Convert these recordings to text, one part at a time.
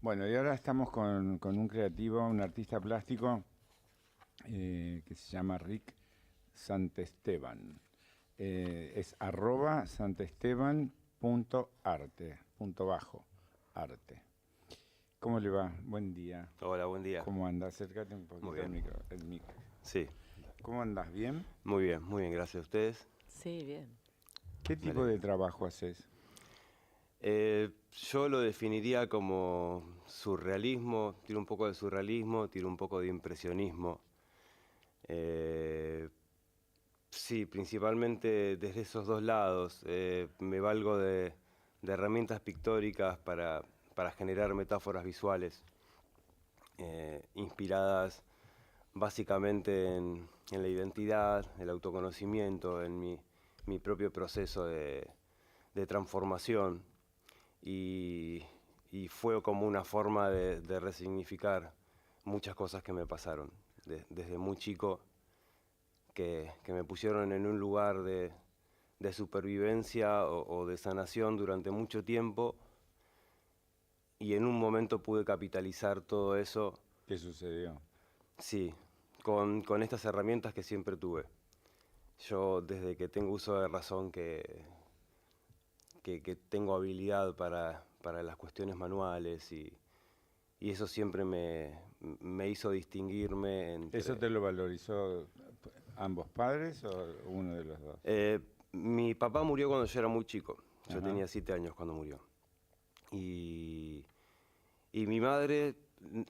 Bueno, y ahora estamos con un creativo, un artista plástico que se llama Rick Santesteban. Es @santesteban.arte, punto bajo, arte. ¿Cómo le va? Buen día. Hola, buen día. ¿Cómo anda? Acércate un Muy poquito al bien. el micro. Sí, ¿Cómo andas? ¿Bien? muy bien, gracias a ustedes. Sí, bien. ¿Qué Me tipo alegro. de trabajo haces? Yo lo definiría como surrealismo, tiro un poco de surrealismo, tiro un poco de impresionismo. Eh, sí, principalmente desde esos dos lados. Me valgo de herramientas pictóricas para generar metáforas visuales, inspiradas básicamente en la identidad, el autoconocimiento, en mi propio proceso de transformación. Y, y fue como una forma de resignificar muchas cosas que me pasaron. Desde muy chico, que me pusieron en un lugar de supervivencia o de sanación durante mucho tiempo, y en un momento pude capitalizar todo eso, ¿Qué sucedió? sí, con estas herramientas que siempre tuve. Yo desde que tengo uso de razón que tengo habilidad para las cuestiones manuales, y eso siempre me hizo distinguirme ¿Eso entre... te lo valorizó ambos padres o uno de los dos? Mi papá murió cuando yo era muy chico, yo Ajá. tenía 7 años cuando murió. Y, y mi madre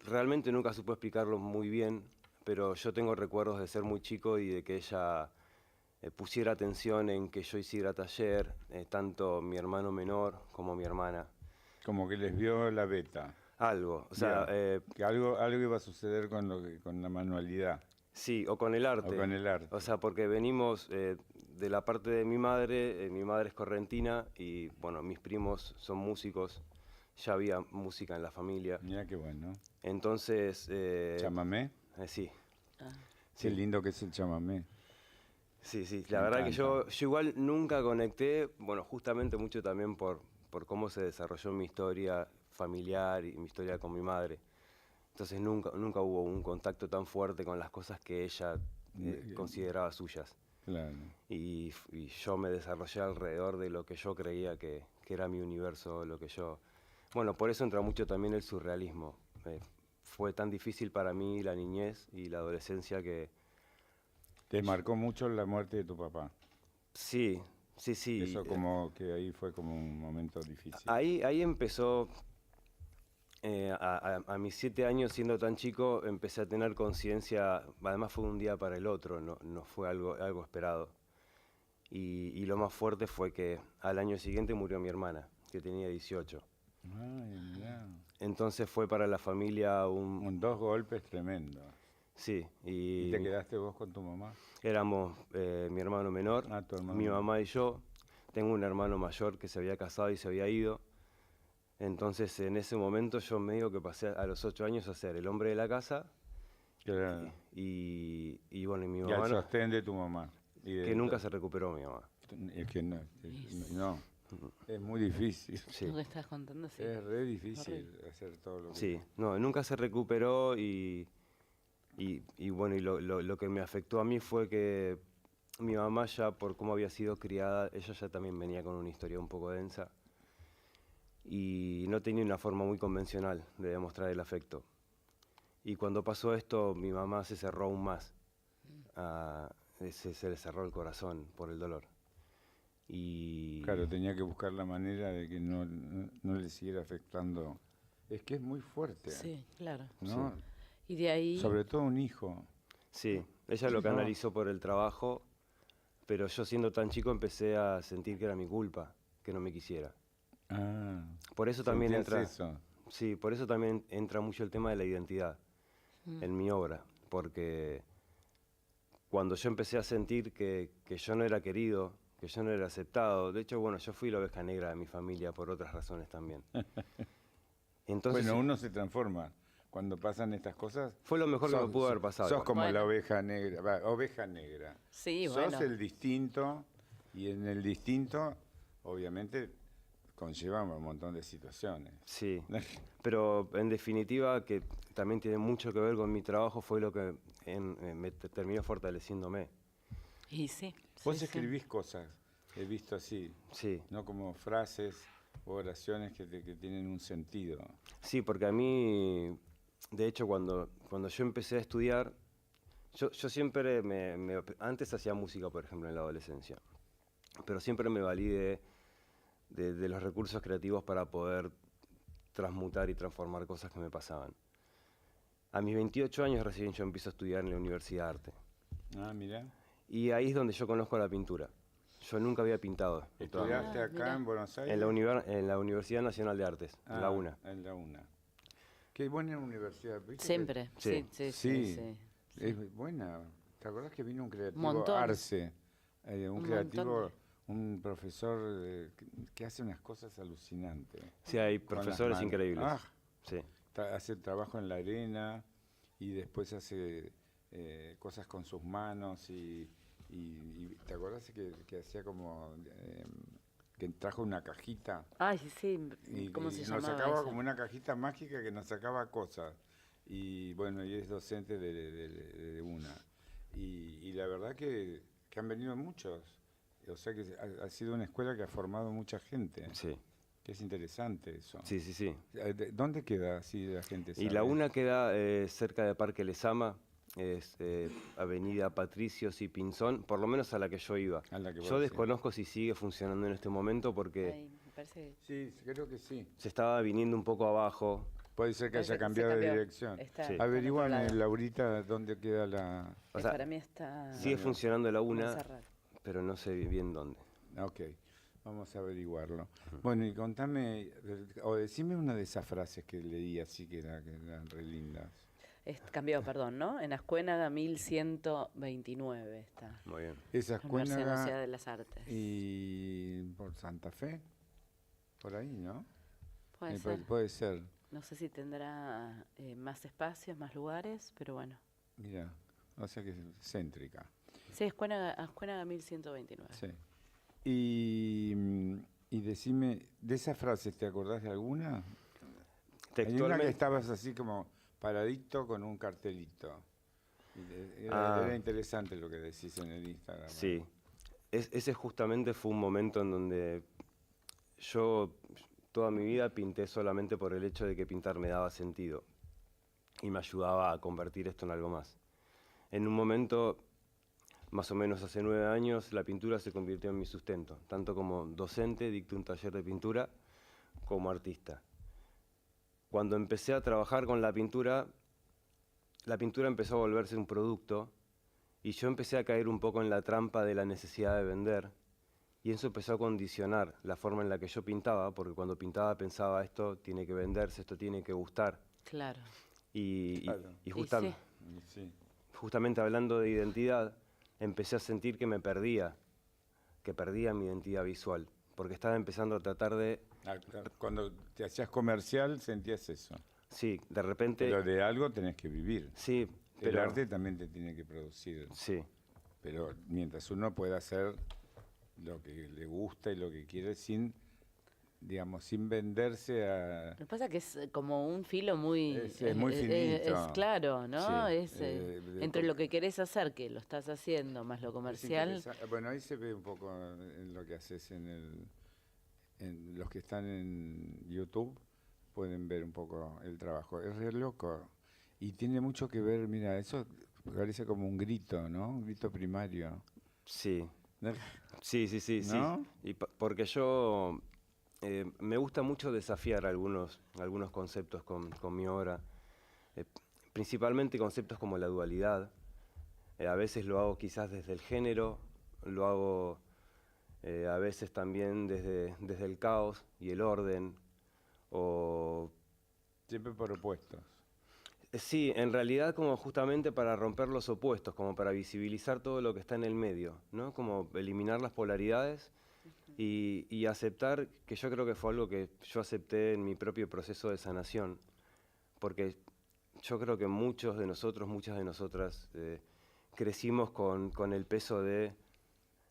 realmente nunca supo explicarlo muy bien, pero yo tengo recuerdos de ser muy chico y de que ella pusiera atención en que yo hiciera taller, tanto mi hermano menor como mi hermana. Como que les vio la beta. Algo, o sea, Vio que algo iba a suceder con con la manualidad sí, o con el o arte. con el O arte. sea, porque venimos de la parte de mi madre es correntina y bueno, mis primos son músicos, ya había música en la familia. Mira qué bueno. Entonces, ¿Chamamé? sí, Ah, Qué sí, lindo que es el chamamé. sí, sí. Me La verdad que encanta. yo igual nunca conecté, bueno, justamente mucho también por cómo se desarrolló mi historia familiar y mi historia con mi madre. Entonces nunca hubo un contacto tan fuerte con las cosas que ella consideraba suyas. Claro. Y yo me desarrollé alrededor de lo que yo creía que era mi universo, lo que yo... Bueno, por eso entra mucho también el surrealismo. Fue tan difícil para mí la niñez y la adolescencia que... Te marcó mucho la muerte de tu papá. Sí, sí, sí. Eso como que ahí fue como un momento difícil. Ahí empezó, a mis 7 años, siendo tan chico, empecé a tener conciencia, además fue un día para el otro, no fue algo esperado. Y lo más fuerte fue que al año siguiente murió mi hermana, que tenía 18. Ay, mirá. Entonces fue para la familia un... Dos golpes tremendos. Sí, ¿Y y te quedaste vos con tu mamá? éramos mi hermano menor, Ah, tu hermano mi menor. mamá y yo. Tengo un hermano mayor que se había casado y se había ido. Entonces en ese momento yo medio que pasé a los 8 años a ser el hombre de la casa Claro. y bueno, y mi Y al mamá sostén de tu mamá. Y que de, nunca se recuperó mi mamá. es que no, no, es muy difícil. Sí, lo que estás contando, sí. Es re difícil Horrible. hacer todo lo que... sí, no, nunca se recuperó y bueno, y lo que me afectó a mí fue que mi mamá ya por cómo había sido criada, ella ya también venía con una historia un poco densa y no tenía una forma muy convencional de demostrar el afecto. Y cuando pasó esto, mi mamá se cerró aún más. Se le cerró el corazón por el dolor. Y Claro, tenía que buscar la manera de que no le siguiera afectando. Es que es muy fuerte, Sí, claro. ¿no? Y de ahí, Sobre todo un hijo. sí, ella lo ¿No? canalizó por el trabajo, pero yo siendo tan chico empecé a sentir que era mi culpa, que no me quisiera. Ah, Por eso también sentías entra, eso. sí, por eso también entra mucho el tema de la identidad en mi obra, porque cuando yo empecé a sentir que yo no era querido, que yo no era aceptado, de hecho, bueno, yo fui la oveja negra de mi familia por otras razones también. Entonces, Bueno, uno se transforma. Cuando pasan estas cosas, fue lo mejor que me pudo haber pasado sos igual. como la Bueno. oveja negra. Oveja negra. sí, Sos bueno. el distinto y en el distinto, obviamente, conlleva un montón de situaciones. Sí, pero en definitiva que también tiene mucho que ver con mi trabajo fue lo que me terminó fortaleciéndome. Y sí. Vos sí, sí. escribís cosas, he visto así, Sí, no como frases o oraciones que tienen un sentido. sí, porque a mí, de hecho, cuando yo empecé a estudiar, yo siempre antes hacía música, por ejemplo, en la adolescencia, pero siempre me valí de los recursos creativos para poder transmutar y transformar cosas que me pasaban. A mis 28 años recién yo empiezo a estudiar en la Universidad de Arte. Ah, mirá. Y ahí es donde yo conozco la pintura. Yo nunca había pintado. En toda mi vida. ¿Estudiaste acá mirá. en Buenos Aires? En la Universidad Nacional de Artes, en la UNA. En la UNA. Qué buena universidad, ¿viste? Siempre. Sí. Sí, sí, Sí, sí. es buena. ¿Te acordás que vino un creativo, Montón. Arce? Un Un creativo, montón un profesor que hace unas cosas alucinantes. Sí, hay con las profesores manos. increíbles. Ah, Sí. hace trabajo en la arena y después hace cosas con sus manos y ¿te acordás que hacía como que trajo una cajita Ay, sí, ¿cómo y se nos llamaba sacaba eso? como una cajita mágica que nos sacaba cosas? Y bueno, y es docente de una. Y la verdad que han venido muchos. O sea que ha sido una escuela que ha formado mucha gente. Sí, Que es interesante eso. sí, sí, sí. ¿Dónde queda así la gente sabe? Y la UNA queda cerca de Parque Lezama, es Avenida Patricios y Pinzón, por lo menos a la que yo iba. A la que Yo vos, sí. desconozco si sigue funcionando en este momento porque Ay, me parece Sí, creo que sí. se estaba viniendo un poco abajo. Puede ser que Parece haya que se cambiado de cambió. dirección. Está Sí. en otro Averiguame, lado. Laurita, dónde queda la... O sea, para mí está sigue funcionando la UNA, Montserrat. pero no sé bien dónde. Ok, vamos a averiguarlo. Bueno, y contame, o decime una de esas frases que leí así que eran re lindas. Cambió, perdón, ¿no? En Ascuénaga 1129 está. Muy bien. Esa La Universidad escuela de las Artes. y por Santa Fe, por ahí, ¿no? Puede Me ser. puede ser. No sé si tendrá más espacios, más lugares, pero bueno. Mira, o sea que es céntrica. Sí, Ascuénaga 1129. Sí. Y decime, de esas frases, ¿te acordás de alguna? Hay una que Textualmente, estabas así como paradito con un cartelito. Y Ah. era interesante lo que decís en el Instagram. sí. Ese justamente fue un momento en donde yo toda mi vida pinté solamente por el hecho de que pintar me daba sentido y me ayudaba a convertir esto en algo más. En un momento, más o menos hace 9 años, la pintura se convirtió en mi sustento, tanto como docente, dicté un taller de pintura, como artista. Cuando empecé a trabajar con la pintura empezó a volverse un producto y yo empecé a caer un poco en la trampa de la necesidad de vender y eso empezó a condicionar la forma en la que yo pintaba, porque cuando pintaba pensaba esto tiene que venderse, esto tiene que gustar. Claro. Y Claro. Y Sí. justamente hablando de identidad, empecé a sentir que que perdía mi identidad visual, porque estaba empezando a tratar de, Cuando te hacías comercial sentías eso. sí, de repente, Pero de algo tenés que vivir. sí, El pero, arte también te tiene que producir. sí, Pero mientras uno pueda hacer lo que le gusta y lo que quiere sin, digamos, sin venderse a... Lo que pasa es que es como un filo muy... Es muy finito. Es claro, ¿no? Sí, Es entre lo que querés hacer, que lo estás haciendo, más lo Es comercial. bueno, ahí se ve un poco en lo que haces en los que están en YouTube, pueden ver un poco el trabajo. Es re loco. Y tiene mucho que ver, mira, eso parece como un grito, ¿no? Un grito primario. sí, ¿No? sí, sí, sí, sí. ¿No? Y porque yo me gusta mucho desafiar algunos conceptos con mi obra, principalmente conceptos como la dualidad. A veces lo hago quizás desde el género, lo hago a veces también desde el caos y el orden, o Siempre por opuestos. sí, en realidad como justamente para romper los opuestos, como para visibilizar todo lo que está en el medio, ¿no? Como eliminar las polaridades y aceptar, que yo creo que fue algo que yo acepté en mi propio proceso de sanación, porque yo creo que muchos de nosotros, muchas de nosotras, crecimos con el peso de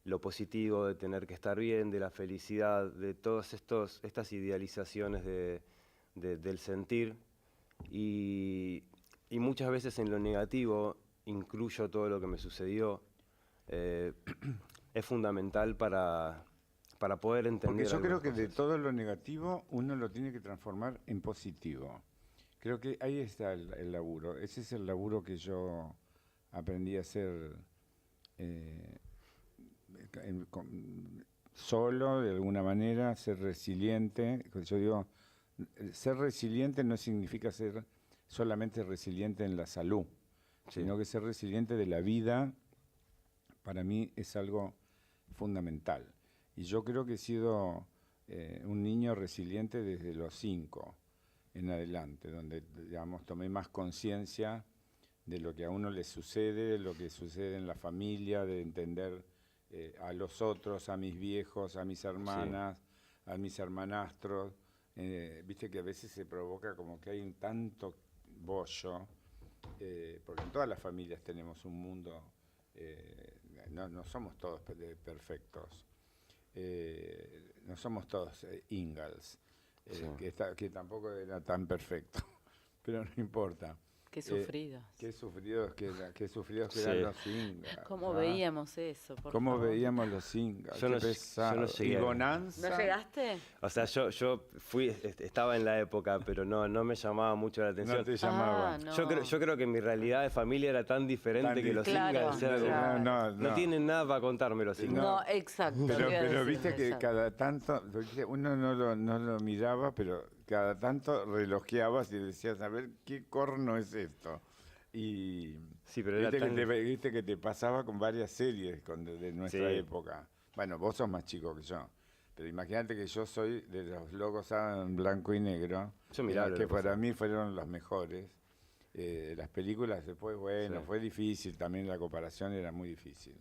lo positivo de tener que estar bien, de la felicidad, de todas estas idealizaciones del sentir. Y muchas veces en lo negativo incluyo todo lo que me sucedió. Es fundamental para poder entender. Porque yo creo que de cosas. todo lo negativo uno lo tiene que transformar en positivo. Creo que ahí está el laburo. Ese es el laburo que yo aprendí a hacer solo, de alguna manera, ser resiliente. Yo digo, ser resiliente no significa ser solamente resiliente en la salud, Sí. sino que ser resiliente de la vida, para mí es algo fundamental. Y yo creo que he sido un niño resiliente desde los 5 en adelante, donde, digamos, tomé más conciencia de lo que a uno le sucede, de lo que sucede en la familia, de entender a los otros, a mis viejos, a mis hermanas, a mis hermanastros. Viste que a veces se provoca como que hay un tanto bollo, porque en todas las familias tenemos un mundo, no somos todos perfectos, no somos todos Ingalls, que tampoco era tan perfecto, pero no importa. Qué sufridos. Qué sufridos que Sí. eran los Ingalls. ¿Cómo veíamos eso? Por ¿Cómo favor? veíamos los Ingalls? Yo Qué no- yo no pesado. llegué Y a- Bonanza. ¿No llegaste? O sea, yo estaba en la época, pero no me llamaba mucho la atención. No te llamaban. Ah, no. Yo creo que mi realidad de familia era tan diferente Tan que los Claro, Ingalls. Era como- claro. No tienen nada para contarme los Ingalls. No, exacto. Pero, te iba a pero decir viste que eso. cada tanto, ¿viste? Uno no lo miraba, pero cada tanto relojeabas y decías, a ver, ¿qué corno es esto? Y Sí, pero era viste, tan... viste que te pasaba con varias series de nuestra Sí. época. Bueno, vos sos más chico que yo, pero imagínate que yo soy de los logos en blanco y negro, Yo miraba que lo que para pasaba. mí fueron los mejores. Las películas después, bueno, Sí. fue difícil, también la comparación era muy difícil.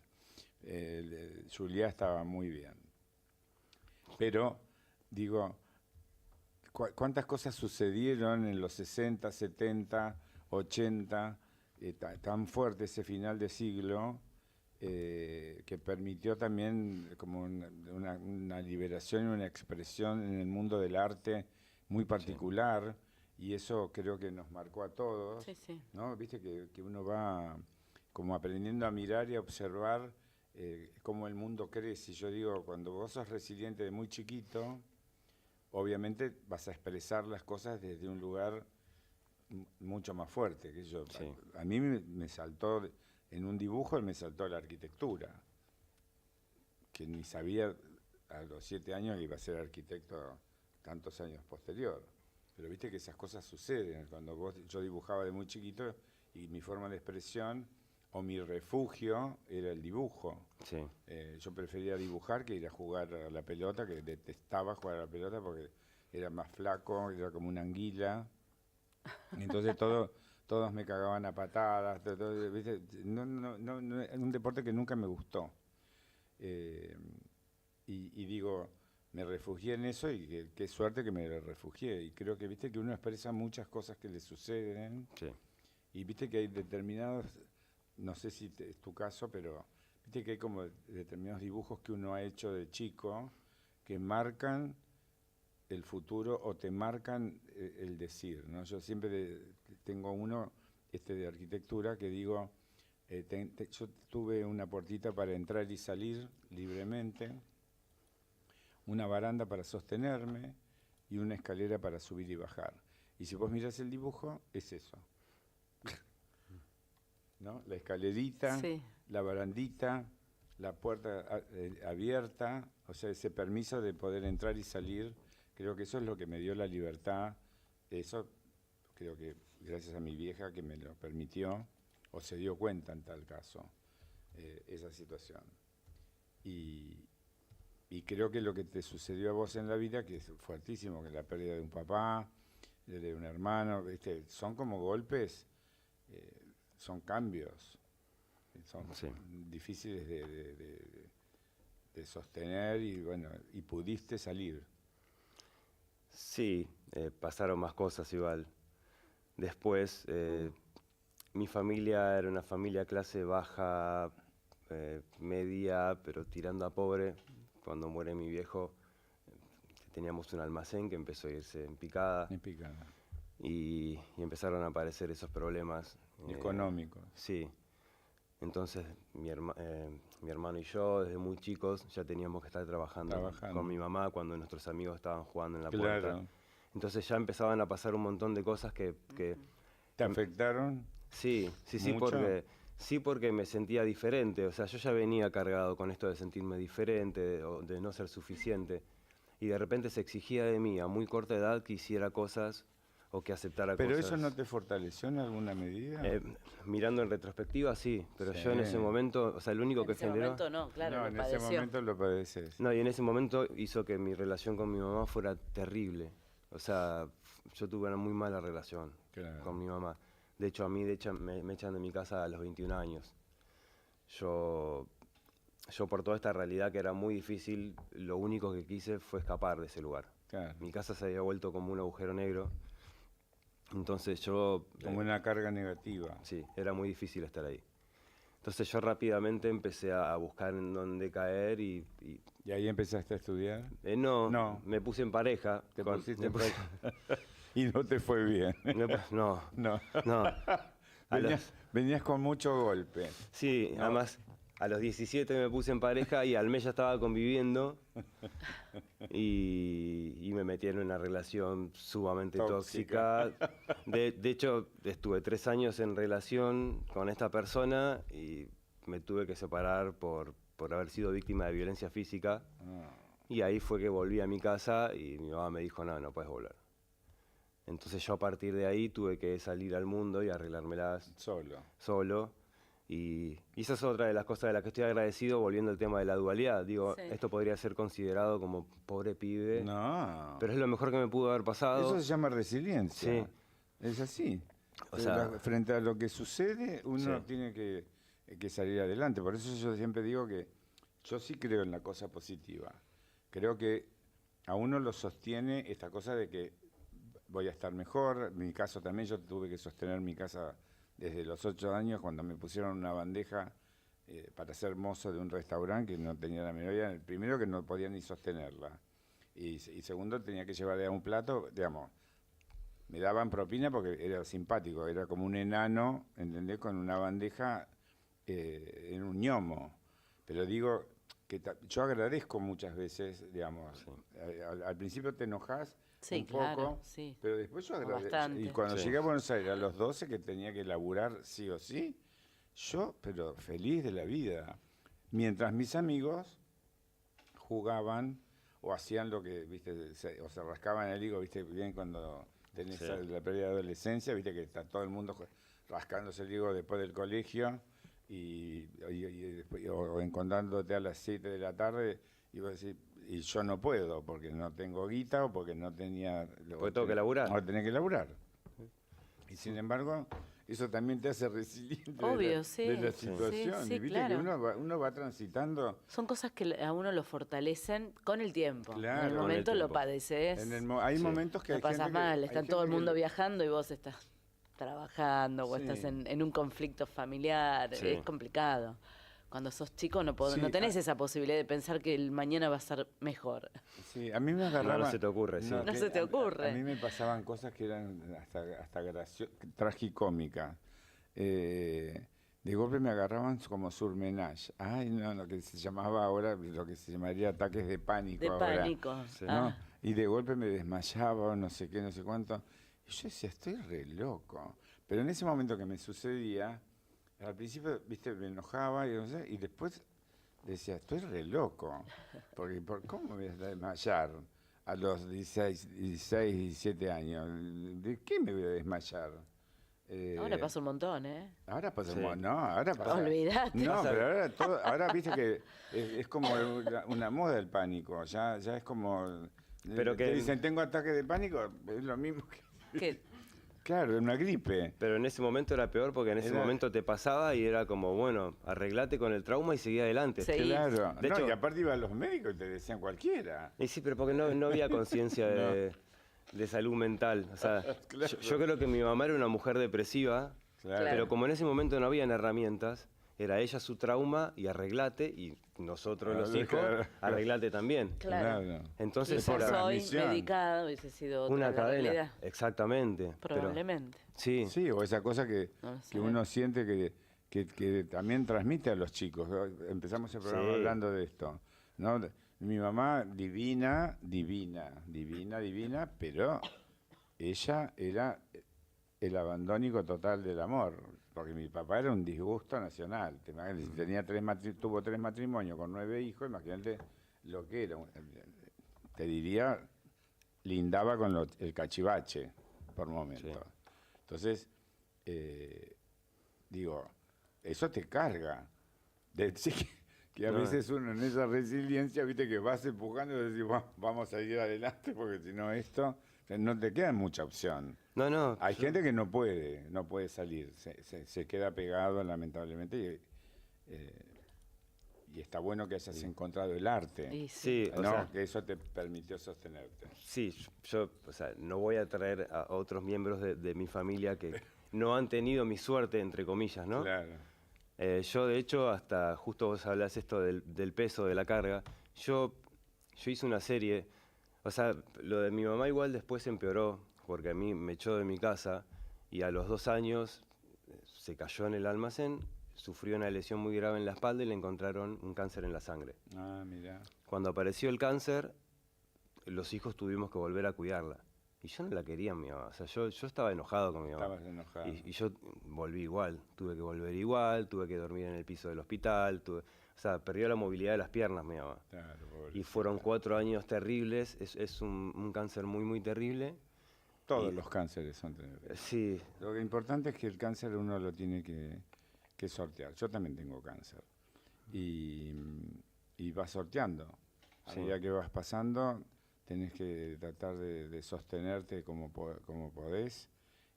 Juliá estaba muy bien. Pero, digo, ¿cuántas cosas sucedieron en los 60, 70, 80, tan fuerte ese final de siglo, que permitió también como una liberación y una expresión en el mundo del arte muy particular, y eso creo que nos marcó a todos, Sí, sí. ¿no? Viste que uno va como aprendiendo a mirar y a observar cómo el mundo crece. Yo digo, cuando vos sos resiliente de muy chiquito, obviamente vas a expresar las cosas desde un lugar mucho más fuerte que yo. Sí. A mí me saltó, en un dibujo me saltó la arquitectura, que ni sabía a los 7 años que iba a ser arquitecto tantos años posterior. Pero viste que esas cosas suceden. Cuando yo dibujaba de muy chiquito y mi forma de expresión o mi refugio era el dibujo. Sí. Yo prefería dibujar que ir a jugar a la pelota, que detestaba jugar a la pelota porque era más flaco, era como una anguila. Entonces todos me cagaban a patadas. ¿Viste? No, es un deporte que nunca me gustó. Y digo, me refugié en eso y qué suerte que me refugié. Y creo que viste que uno expresa muchas cosas que le suceden. Sí. Y viste que hay determinados, no sé si es tu caso, pero viste que hay como determinados dibujos que uno ha hecho de chico que marcan el futuro o te marcan el decir, ¿no? Yo siempre tengo uno, de arquitectura, que digo, yo tuve una puertita para entrar y salir libremente, una baranda para sostenerme y una escalera para subir y bajar. Y si vos mirás el dibujo, es eso. ¿No? La escalerita, Sí. la barandita, la puerta abierta, o sea, ese permiso de poder entrar y salir, creo que eso es lo que me dio la libertad. Eso creo que gracias a mi vieja que me lo permitió, o se dio cuenta en tal caso, esa situación. Y creo que lo que te sucedió a vos en la vida, que es fuertísimo, que la pérdida de un papá, de un hermano, ¿viste? Son como golpes, son cambios, son Sí. difíciles de sostener y bueno, y pudiste salir. Sí, pasaron más cosas igual. Después, mi familia era una familia clase baja, media, pero tirando a pobre. Cuando muere mi viejo, teníamos un almacén que empezó a irse en picada. En picada. Y empezaron a aparecer esos problemas. Económicos. Sí. Entonces mi hermano y yo, desde muy chicos, ya teníamos que estar trabajando con mi mamá cuando nuestros amigos estaban jugando en la puerta. Entonces ya empezaban a pasar un montón de cosas que ¿Te afectaron? Sí, porque me sentía diferente. O sea, yo ya venía cargado con esto de sentirme diferente, de no ser suficiente. Y de repente se exigía de mí a muy corta edad que hiciera cosas o que aceptara cosas. ¿Pero eso no te fortaleció en alguna medida? Mirando en retrospectiva, sí. Pero yo en ese momento, o sea, lo único que generó... En ese momento no, claro, no, lo en padeció. ese momento lo padeces. No, y en ese momento hizo que mi relación con mi mamá fuera terrible. O sea, yo tuve una muy mala relación con mi mamá. De hecho, a mí me echan de mi casa a los 21 años. Yo por toda esta realidad que era muy difícil, lo único que quise fue escapar de ese lugar. Claro. Mi casa se había vuelto como un agujero negro. Entonces yo... Como una carga negativa. Sí, era muy difícil estar ahí. Entonces yo rápidamente empecé a buscar en dónde caer y ahí empezaste a estudiar? No, me puse en pareja. ¿Te pusiste en pareja? Y no te fue bien. No. Venías con mucho golpe. Sí, no. Además a los 17 me puse en pareja y al mes ya estaba conviviendo y me metí en una relación sumamente tóxica. De hecho, estuve 3 años en relación con esta persona y me tuve que separar por haber sido víctima de violencia física. Y ahí fue que volví a mi casa y mi mamá me dijo, no puedes volver. Entonces yo a partir de ahí tuve que salir al mundo y arreglármelas solo. Y esa es otra de las cosas de las que estoy agradecido, volviendo al tema de la dualidad. Digo, esto podría ser considerado como pobre pibe, pero es lo mejor que me pudo haber pasado. Eso se llama resiliencia. Sí. Es así. O sea, frente a lo que sucede, uno tiene que salir adelante. Por eso yo siempre digo que yo sí creo en la cosa positiva. Creo que a uno lo sostiene esta cosa de que voy a estar mejor. En mi caso también, yo tuve que sostener mi casa desde los 8 años, cuando me pusieron una bandeja para ser mozo de un restaurante que no tenía la menor idea. Primero, que no podía ni sostenerla. Y segundo, tenía que llevarle a un plato, digamos, me daban propina porque era simpático, era como un enano, ¿entendés? Con una bandeja en un ñomo. Pero digo que yo agradezco muchas veces, digamos, al principio te enojás, un poco, pero después yo agradezco. Y cuando llegué a Buenos Aires a los 12, que tenía que laburar sí o sí, yo, pero feliz de la vida. Mientras mis amigos jugaban o hacían lo que, viste, o se rascaban el higo, viste, bien cuando tenés la pérdida de adolescencia, viste que está todo el mundo rascándose el higo después del colegio o encontrándote a las 7 de la tarde y vos decís, y yo no puedo porque no tengo guita o porque no tenía... Porque tengo que laburar. O tenés que laburar. Y sin embargo, eso también te hace resiliente Obvio, de la situación. Sí, y viste que uno va transitando... Son cosas que a uno lo fortalecen con el tiempo. Claro, en el momento lo padeces. Hay momentos que lo hay pasas gente mal, que, está todo el mundo viajando y vos estás trabajando o estás en un conflicto familiar. Es complicado. Cuando sos chico no tenés esa posibilidad de pensar que el mañana va a ser mejor. Sí, a mí me agarraba... No se te ocurre, sí. No se te ocurre. A mí me pasaban cosas que eran hasta tragicómicas. De golpe me agarraban como surmenage. Ay, no, lo que se llamaba ahora, lo que se llamaría ataques de pánico. De ahora, pánico. ¿no? Y de golpe me desmayaba, no sé qué, no sé cuánto. Y yo decía, estoy re loco. Pero en ese momento que me sucedía... Al principio, viste, me enojaba y después decía, estoy re loco, porque ¿cómo me voy a desmayar a los 16, 17 años? ¿De qué me voy a desmayar? Ahora pasa un montón, ¿eh? Ahora pasa un montón, no, ahora pasa... Olvidate. No, pero ahora viste que es como una moda el pánico, ya es como... Pero te dicen, tengo ataque de pánico, es lo mismo que... Claro, una gripe. Pero en ese momento era peor porque en ese momento te pasaba y era como, bueno, arreglate con el trauma y seguí adelante. Claro. De hecho, y aparte iban los médicos y te decían cualquiera. Y sí, pero porque no había conciencia de salud mental. O sea, yo creo que mi mamá era una mujer depresiva, pero como en ese momento no habían herramientas, era ella su trauma y arreglate, y nosotros los hijos, claro. arreglate también. Claro. Entonces Quizás era hoy transmisión. medicada hubiese sido otra una la cadena, realidad. exactamente. Probablemente. Sí, Sí, o esa cosa que No lo que sabemos. uno siente que también transmite a los chicos. Empezamos el programa Sí. hablando de esto, ¿no? Mi mamá, divina, pero ella era el abandónico total del amor, porque mi papá era un disgusto nacional. Te imaginas, si tenía tuvo 3 matrimonios con 9 hijos, imagínate lo que era. Te diría, lindaba con el cachivache por momentos. Sí. Entonces, digo, eso te carga. Sí que a No, veces uno en esa resiliencia, viste, que vas empujando y decís, "Bueno, vamos a ir adelante, porque si no esto, no te queda mucha opción". no, Hay gente que no puede salir, se queda pegado lamentablemente y está bueno que hayas encontrado el arte, Y sí. sí, o ¿no? sea, Que eso te permitió sostenerte. sí, yo, o sea, no voy a traer a otros miembros de mi familia que no han tenido mi suerte, entre comillas, ¿no? Claro. Yo, de hecho, hasta justo vos hablás esto del peso, de la carga, yo hice una serie, o sea, lo de mi mamá igual después empeoró, porque a mí me echó de mi casa y a los 2 años se cayó en el almacén, sufrió una lesión muy grave en la espalda y le encontraron un cáncer en la sangre. Ah, mira. Cuando apareció el cáncer, los hijos tuvimos que volver a cuidarla. Y yo no la quería a mi mamá, o sea, yo estaba enojado con mi mamá. Estabas enojado. Y yo volví igual, tuve que volver igual, tuve que dormir en el piso del hospital, o sea, perdió la movilidad de las piernas mi mamá. Claro, Y pobrecita. fueron 4 años terribles, es un cáncer muy, muy terrible. Todos y- los cánceres son terribles. Sí, Lo que importante es que el cáncer uno lo tiene que sortear. Yo también tengo cáncer. Y vas sorteando. A Sí. medida que vas pasando, tenés que tratar de sostenerte como podés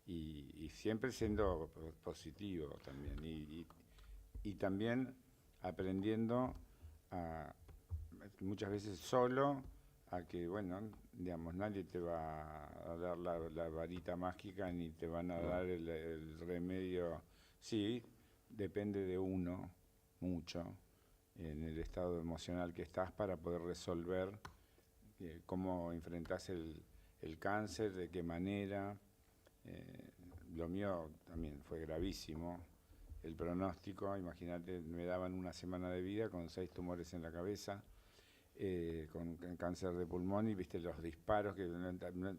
y siempre siendo positivo también. Y también aprendiendo muchas veces solo a que, bueno, digamos, nadie te va a dar la varita mágica ni te van a dar el remedio. Sí, depende de uno mucho en el estado emocional que estás para poder resolver cómo enfrentás el cáncer, de qué manera. Lo mío también fue gravísimo. El pronóstico, imagínate, me daban 1 semana de vida con 6 tumores en la cabeza. Con cáncer de pulmón y viste los disparos que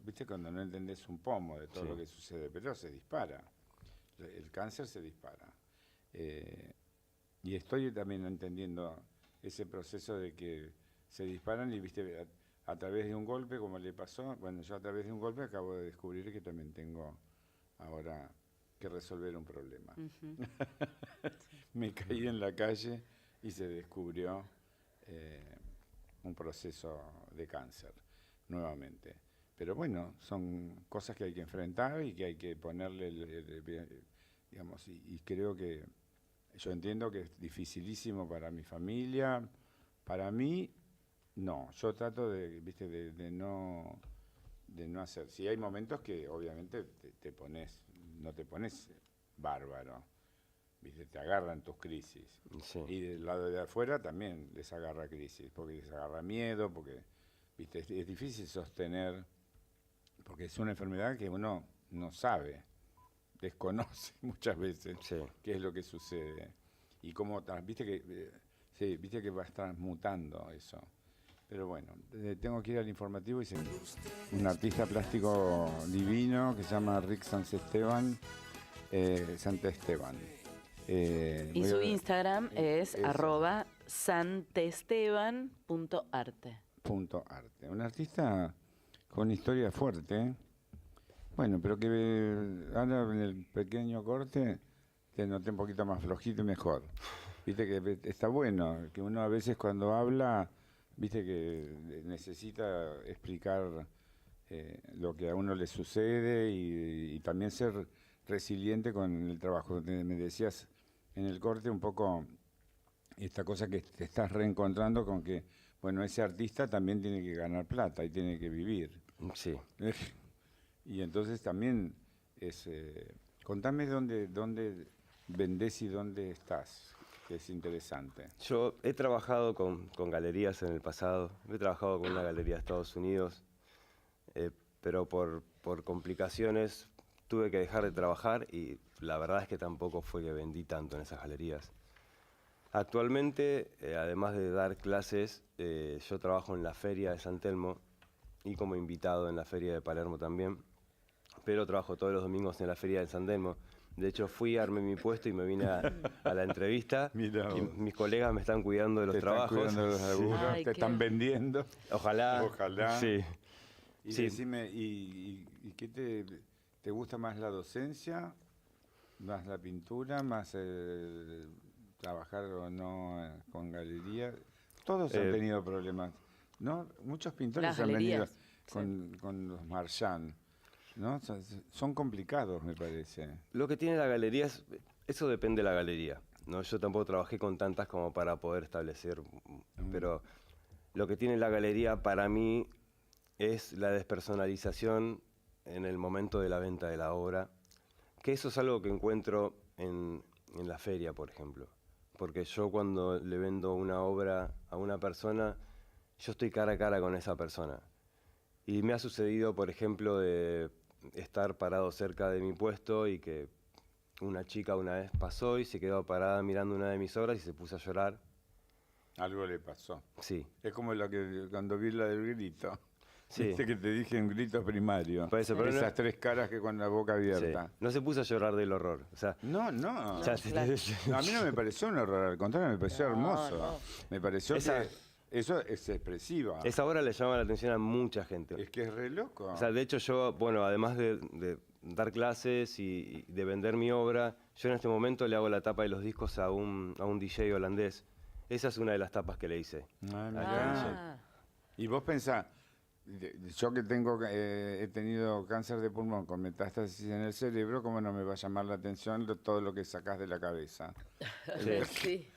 viste cuando no entendés un pomo de todo Sí. lo que sucede, pero se dispara, el cáncer se dispara. Y estoy también entendiendo ese proceso de que se disparan y viste a través de un golpe, como le pasó, bueno, yo a través de un golpe acabo de descubrir que también tengo ahora que resolver un problema. Ujú. Me caí en la calle y se descubrió un proceso de cáncer nuevamente. Pero bueno, son cosas que hay que enfrentar y que hay que ponerle, digamos, y creo que yo entiendo que es dificilísimo para mi familia, para mí no, yo trato viste, de no hacer. Sí hay momentos que obviamente no te pones bárbaro, viste, te agarran tus crisis. sí. Y del lado de afuera también les agarra crisis, porque les agarra miedo, porque viste, es difícil sostener, porque es una enfermedad que uno no sabe, desconoce muchas veces Sí. qué es lo que sucede. Y cómo, viste que, sí, viste que va transmutando eso. Pero bueno, tengo que ir al informativo y un artista plástico divino que se llama Rick Santesteban. Y su Instagram es eso. @santesteban.arte. .arte. Un artista con historia fuerte. Bueno, pero que ahora en el pequeño corte te noté un poquito más flojito y mejor. Viste que está bueno, que uno a veces cuando habla, viste que necesita explicar lo que a uno le sucede y también ser resiliente con el trabajo. Me decías en el corte un poco esta cosa que te estás reencontrando con que, bueno, ese artista también tiene que ganar plata y tiene que vivir. Sí. Y entonces también contame dónde vendés y dónde estás. que es interesante. Yo he trabajado con galerías en el pasado, he trabajado con una galería de Estados Unidos, pero por complicaciones tuve que dejar de trabajar y la verdad es que tampoco fue que vendí tanto en esas galerías. Actualmente, además de dar clases, yo trabajo en la Feria de San Telmo y como invitado en la Feria de Palermo también, pero trabajo todos los domingos en la Feria de San Telmo. De hecho, armé mi puesto y me vine a la entrevista. Mirá Y vos. mis colegas me están cuidando de los Te trabajos. están cuidando de los laburos, Ay, te qué- están vendiendo. Ojalá. Ojalá. Sí. Y Sí. decime, ¿y qué te gusta más la docencia, más la pintura, más trabajar o no con galería? Todos han tenido problemas, ¿no? Muchos pintores Las han venido galerías, con los Marchand, ¿no? Son complicados, me parece. Lo que tiene la galería es, eso depende de la galería, ¿no? Yo tampoco trabajé con tantas como para poder establecer, pero lo que tiene la galería para mí es la despersonalización en el momento de la venta de la obra, que eso es algo que encuentro en la feria, por ejemplo. Porque yo cuando le vendo una obra a una persona, yo estoy cara a cara con esa persona. Y me ha sucedido, por ejemplo, de estar parado cerca de mi puesto y que una chica una vez pasó y se quedó parada mirando una de mis obras y se puso a llorar. Algo le pasó. Sí. Es como lo que cuando vi la del grito. Sí. Viste que te dije un grito primario. Por eso, pero Esas no- tres caras que con la boca Sí. abierta. No se puso a llorar del horror. O sea, No, no. ya- claro. No, a mí no me pareció un horror, al contrario, me pareció No, hermoso. no. Me pareció Esa- que eso es expresiva. esa obra le llama la atención a mucha gente. Es que es re loco. O sea, de hecho yo, bueno, además de dar clases y de vender mi obra, yo en este momento le hago la tapa de los discos a un DJ holandés. Esa es una de las tapas que le hice. Ah, mirá. Ah, Y vos pensás, yo que he tenido cáncer de pulmón con metástasis en el cerebro, ¿cómo no me va a llamar la atención todo lo que sacás de la cabeza? sí.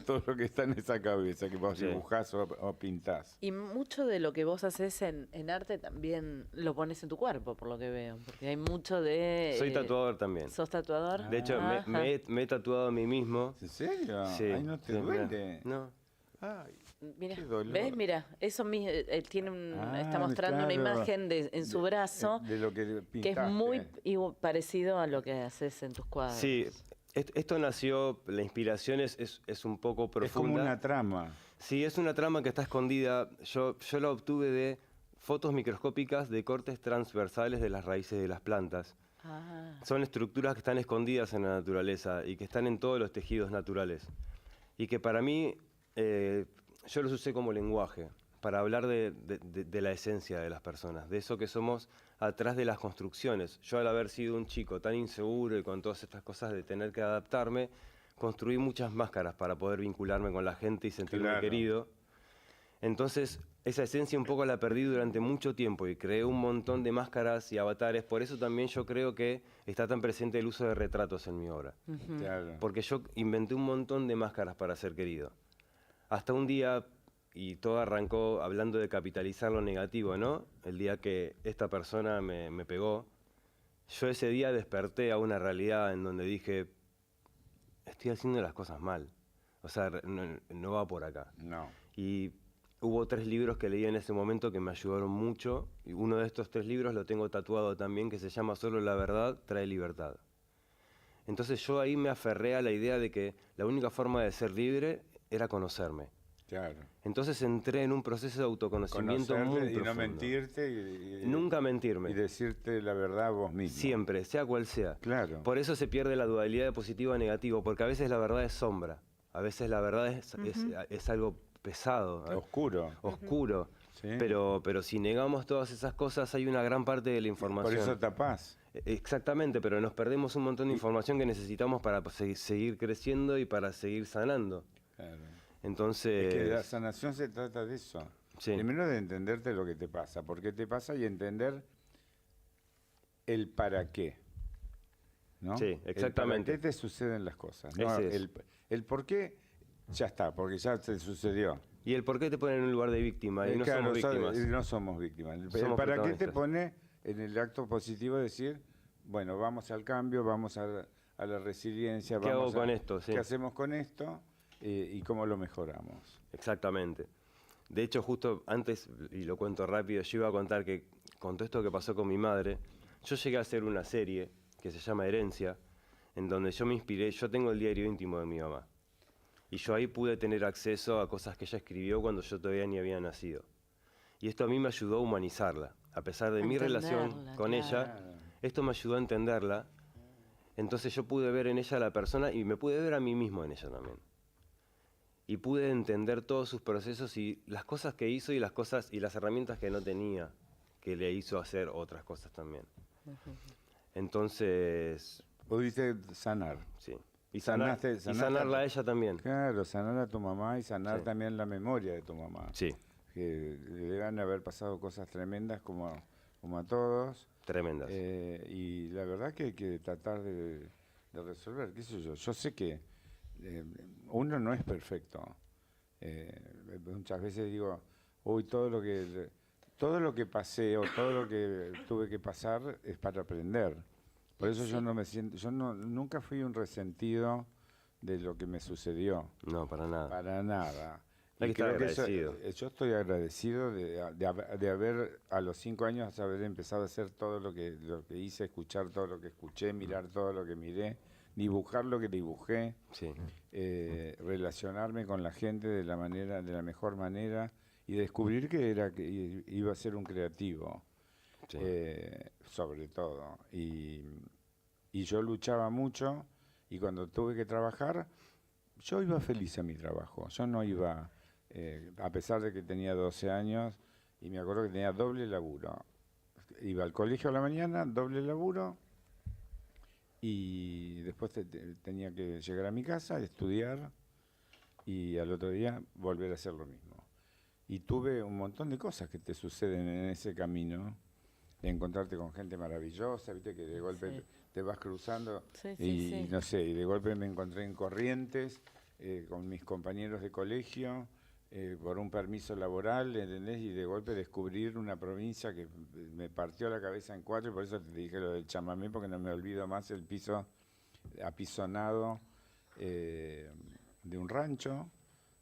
Todo lo que está en esa cabeza, que vos Sí. dibujás o pintás. Y mucho de lo que vos haces en arte también lo pones en tu cuerpo, por lo que veo. Porque hay mucho de... Soy tatuador también. ¿Sos tatuador? De hecho, Ajá. me he tatuado a mí mismo. ¿En serio? Sí, Ay, ¿no te sí, mirá. duele? No. Ay, Mira, qué dolor. ¿ves? Mira, eso tiene está Ah, mostrando una claro. imagen en su brazo de lo que pintaste. que es muy parecido a lo que haces en tus cuadros. Sí, esto nació, la inspiración es un poco profunda. Es como una trama. Sí, es una trama que está escondida. Yo la obtuve de fotos microscópicas de cortes transversales de las raíces de las plantas. Ah, Son estructuras que están escondidas en la naturaleza y que están en todos los tejidos naturales. Y que para mí, yo los usé como lenguaje, para hablar de la esencia de las personas, de eso que somos atrás de las construcciones. Yo al haber sido un chico tan inseguro y con todas estas cosas de tener que adaptarme, construí muchas máscaras para poder vincularme con la gente y sentirme Claro. querido. Entonces, esa esencia un poco la perdí durante mucho tiempo y creé un montón de máscaras y avatares. Por eso también yo creo que está tan presente el uso de retratos en mi obra. Claro. Porque yo inventé un montón de máscaras para ser querido. Hasta un día, y todo arrancó hablando de capitalizar lo negativo, ¿no? El día que esta persona me pegó, yo ese día desperté a una realidad en donde dije, estoy haciendo las cosas mal. O sea, no va por acá. No. Y hubo 3 libros que leí en ese momento que me ayudaron mucho. Y uno de estos 3 libros lo tengo tatuado también, que se llama Solo la verdad trae libertad. Entonces yo ahí me aferré a la idea de que la única forma de ser libre era conocerme. Claro. Entonces entré en un proceso de autoconocimiento muy Conocerte y profundo. no mentirte. Nunca mentirme. Y decirte la verdad a vos mismo. Siempre, sea cual sea. Claro. Por eso se pierde la dualidad de positivo a negativo, porque a veces la verdad es sombra. A veces la verdad es algo pesado, Oscuro. oscuro. Sí. Pero si negamos todas esas cosas, hay una gran parte de la información. Por eso tapás. Exactamente, pero nos perdemos un montón de información que necesitamos para seguir creciendo y para seguir sanando. Claro. Entonces, Es que la sanación se trata de eso. Sí. Primero de entenderte lo que te pasa, por qué te pasa y entender el para qué. ¿No? Sí, exactamente. El para qué te suceden las cosas. ¿no? Ese es. El por qué ya está, porque ya te sucedió. ¿y el por qué te ponen en un lugar de víctima? Y no Claro, somos víctimas. no somos víctimas. El Somos para qué te protagonistas. pone en el acto positivo de decir, bueno, vamos al cambio, vamos a a la resiliencia. ¿Qué hago con esto? Sí. ¿Qué hacemos con esto? Y cómo lo mejoramos. Exactamente. De hecho, justo antes, y lo cuento rápido, yo iba a contar que con todo esto que pasó con mi madre, yo llegué a hacer una serie que se llama Herencia, en donde yo me inspiré, yo tengo el diario íntimo de mi mamá. Y yo ahí pude tener acceso a cosas que ella escribió cuando yo todavía ni había nacido. Y esto a mí me ayudó a humanizarla. A pesar de mi relación con claro. ella, esto me ayudó a entenderla. Entonces yo pude ver en ella a la persona y me pude ver a mí mismo en ella también. Y pude entender todos sus procesos y las cosas que hizo y las herramientas que no tenía, que le hizo hacer otras cosas también. Entonces... Pudiste sanar. Sí. Y sanarla a ella también. Claro, sanar a tu mamá y sanar también la memoria de tu mamá. Sí. Que le deben haber pasado cosas tremendas como a todos. Tremendas. Y la verdad que hay que tratar de resolver, qué sé yo. Yo sé que uno no es perfecto. Muchas veces digo, uy, todo lo que pasé o todo lo que tuve que pasar es para aprender. Por eso yo no me siento, nunca fui un resentido de lo que me sucedió. No, para nada. Para nada. Hay que estar agradecido. Yo estoy agradecido de haber, a los 5 años, haber empezado a hacer todo lo que hice, escuchar todo lo que escuché, mirar todo lo que miré, dibujar lo que dibujé, relacionarme con la gente de la mejor manera y descubrir que iba a ser un creativo, sobre todo. Y yo luchaba mucho y cuando tuve que trabajar, yo iba feliz a mi trabajo. Yo no iba, a pesar de que tenía 12 años y me acuerdo que tenía doble laburo. Iba al colegio a la mañana, doble laburo, y después tenía que llegar a mi casa, estudiar y al otro día volver a hacer lo mismo. Y tuve un montón de cosas que te suceden en ese camino, de encontrarte con gente maravillosa, viste que de golpe te vas cruzando no sé, y de golpe me encontré en Corrientes con mis compañeros de colegio por un permiso laboral, ¿entendés? Y de golpe descubrir una provincia que me partió la cabeza en 4 y por eso te dije lo del chamamé, porque no me olvido más el piso apisonado de un rancho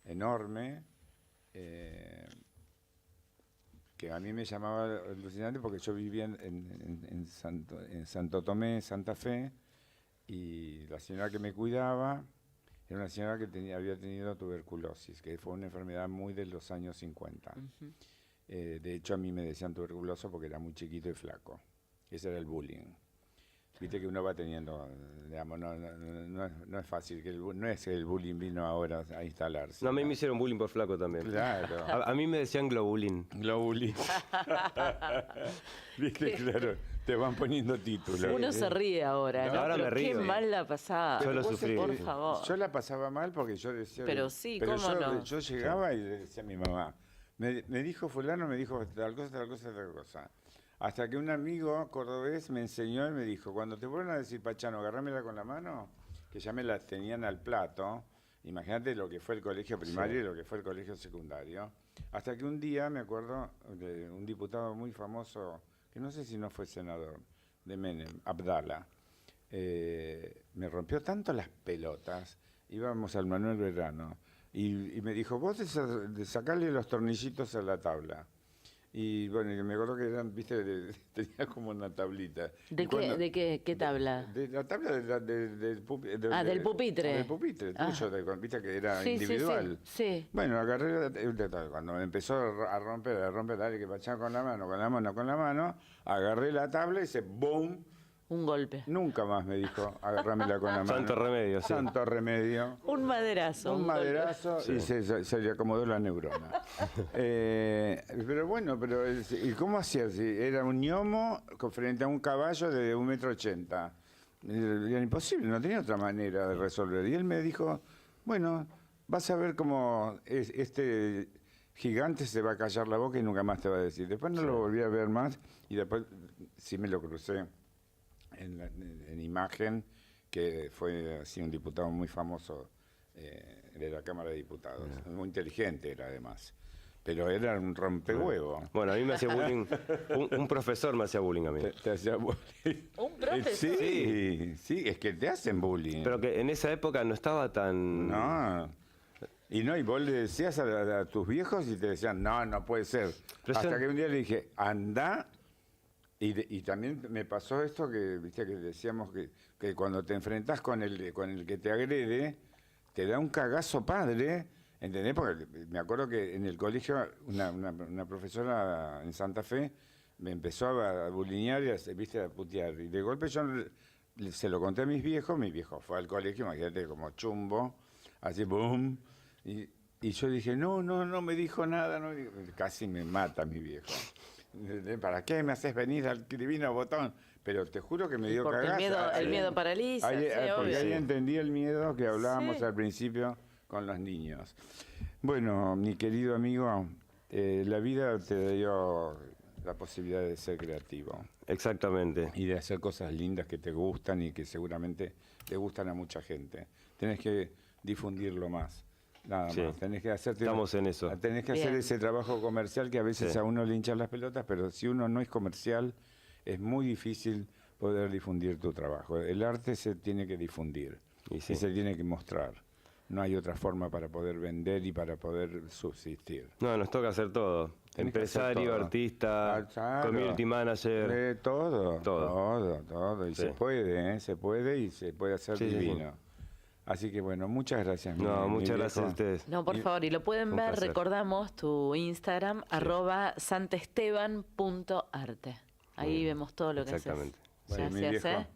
enorme, que a mí me llamaba alucinante porque yo vivía en Santo Tomé, Santa Fe, y la señora que me cuidaba era una señora que había tenido tuberculosis, que fue una enfermedad muy de los años 50. De hecho, a mí me decían tuberculoso porque era muy chiquito y flaco. Ese era el bullying. Viste que uno va teniendo, digamos, no es fácil, no es que el bullying vino ahora a instalarse. No, a mí me hicieron bullying por flaco también. Claro. A mí me decían globulín. Globulín. Viste, claro, te van poniendo títulos. Uno se ríe ahora, ¿no? Ahora me río. Qué mal la pasaba. Yo lo sufrí. Por favor. Yo la pasaba mal porque yo decía... Pero sí, ¿cómo no? Yo llegaba y le decía a mi mamá, me dijo fulano, me dijo tal cosa, tal cosa, tal cosa. Hasta que un amigo cordobés me enseñó y me dijo, cuando te vuelvan a decir, Pachano, agárramela con la mano, que ya me la tenían al plato, imagínate lo que fue el colegio primario y lo que fue el colegio secundario, hasta que un día, me acuerdo, de un diputado muy famoso, que no sé si no fue senador, de Menem, Abdala, me rompió tanto las pelotas, íbamos al Manuel Verano, y me dijo, vos sacarle los tornillitos a la tabla. Y bueno, me acuerdo que eran, viste, tenía como una tablita. ¿De qué tabla? De la tabla del pupitre. Del pupitre. Del pupitre, tuyo, viste que era individual. Sí. Bueno, agarré, cuando me empezó a romper, dale, que pachaba con la mano, agarré la tabla y hice ¡boom! Un golpe. Nunca más me dijo, agarrámela con la mano. Santo remedio, sí. Santo remedio. Un maderazo. Un maderazo y se le acomodó la neurona. Pero bueno, ¿y cómo hacía? Era un ñomo frente a un caballo de 1,80 m. Era imposible, no tenía otra manera de resolver. Y él me dijo, bueno, vas a ver cómo este gigante se va a callar la boca y nunca más te va a decir. Después no lo volví a ver más y después sí me lo crucé en imagen, que fue así un diputado muy famoso de la Cámara de Diputados, muy inteligente era además. pero era un rompehuevo. Bueno, a mí me hacía bullying, un profesor me hacía bullying a mí. Te hacía bullying. ¿Un profesor? Sí, es que te hacen bullying. Pero que en esa época no estaba tan... No. Y vos le decías a tus viejos y te decían, no puede ser. Pero Hasta que un día le dije, anda. Y también me pasó esto que, viste, que decíamos que cuando te enfrentás con el que te agrede, te da un cagazo padre, ¿entendés? Porque me acuerdo que en el colegio una profesora en Santa Fe me empezó a bulinear y a putear. Y de golpe yo se lo conté a mis viejos fue al colegio, imagínate, como chumbo, así, boom. Y yo dije, no me dijo nada, casi me mata mi viejo. ¿Para qué me haces venir al divino botón? Pero te juro que me dio cagazo. El miedo paraliza. Porque ahí entendí el miedo que hablábamos al principio con los niños. Bueno, mi querido amigo, la vida te dio la posibilidad de ser creativo. Exactamente. Y de hacer cosas lindas que te gustan y que seguramente te gustan a mucha gente. Tenés que difundirlo más. Nada más. Tenés que Estamos en eso. Tenés que hacer ese trabajo comercial que a veces a uno le hinchan las pelotas, pero si uno no es comercial, es muy difícil poder difundir tu trabajo. El arte se tiene que difundir y se tiene que mostrar. No hay otra forma para poder vender y para poder subsistir. No, nos toca hacer todo. Empresario, artista, community manager. Todo. Y se puede y se puede hacer divino. Así que bueno, muchas gracias. Muchas gracias a ustedes. No, por favor, y lo pueden ver, recordamos tu Instagram, @santesteban.arte. Ahí vemos todo lo que haces. Exactamente. Bueno, Gracias, mi viejo,